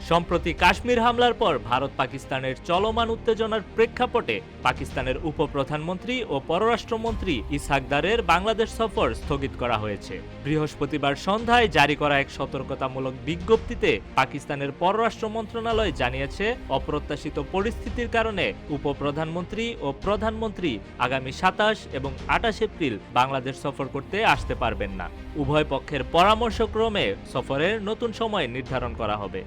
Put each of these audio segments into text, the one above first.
সম্প্রতি কাশ্মীর হামলার পর ভারত পাকিস্তানের চলমান উত্তেজনার প্রেক্ষাপটে পাকিস্তানের উপপ্রধানমন্ত্রী ও পররাষ্ট্রমন্ত্রী ইসহাক দারের বাংলাদেশ সফর স্থগিত করা হয়েছে। বৃহস্পতিবার সন্ধ্যায় জারি করা এক সতর্কতামূলক বিজ্ঞপ্তিতে পাকিস্তানের পররাষ্ট্র মন্ত্রণালয় জানিয়েছে, অপ্রত্যাশিত পরিস্থিতির কারণে উপপ্রধানমন্ত্রী ও প্রধানমন্ত্রী আগামী ২৭ এবং ২৮ এপ্রিল বাংলাদেশ সফর করতে আসতে পারবেন না। উভয় পক্ষের পরামর্শক্রমে সফরের নতুন সময় নির্ধারণ করা হবে।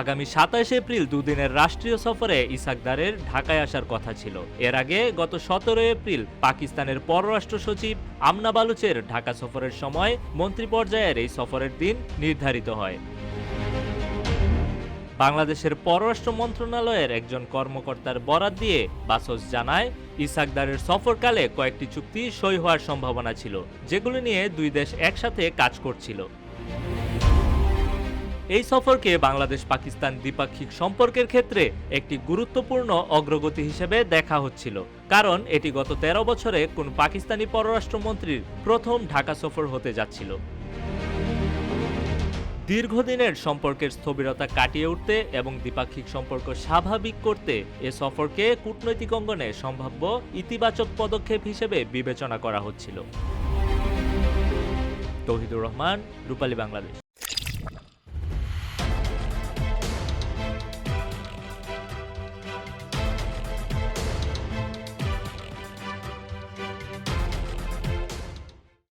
আগামী ২৭ এপ্রিল দুদিনের রাষ্ট্রীয় সফরে ইসহাক দারের ঢাকায় আসার কথা ছিল। এর আগে গত ১৭ এপ্রিল পাকিস্তানের পররাষ্ট্র সচিব আমনা বালুচের ঢাকা সফরের সময় মন্ত্রী পর্যায়ের এই সফরের দিন নির্ধারিত হয়। বাংলাদেশের পররাষ্ট্র মন্ত্রণালয়ের একজন কর্মকর্তার বরাত দিয়ে বাসস জানায়, ইসহাক দারের সফরকালে কয়েকটি চুক্তি সই হওয়ার সম্ভাবনা ছিল, যেগুলো নিয়ে দুই দেশ একসাথে কাজ করছিল। এই সফরকে বাংলাদেশ পাকিস্তান দ্বিপাক্ষিক সম্পর্কের ক্ষেত্রে একটি গুরুত্বপূর্ণ অগ্রগতি হিসেবে দেখা হচ্ছিল, কারণ এটি গত ১৩ বছরে কোন পাকিস্তানি পররাষ্ট্রমন্ত্রীর প্রথম ঢাকা সফর হতে যাচ্ছিল। দীর্ঘদিনের সম্পর্কের স্থবিরতা কাটিয়ে উঠতে এবং দ্বিপাক্ষিক সম্পর্ক স্বাভাবিক করতে এ সফরকে কূটনৈতিক অঙ্গনে সম্ভাব্য ইতিবাচক পদক্ষেপ হিসেবে বিবেচনা করা হচ্ছিল। তৌহিদুর রহমান, রূপালী বাংলাদেশ।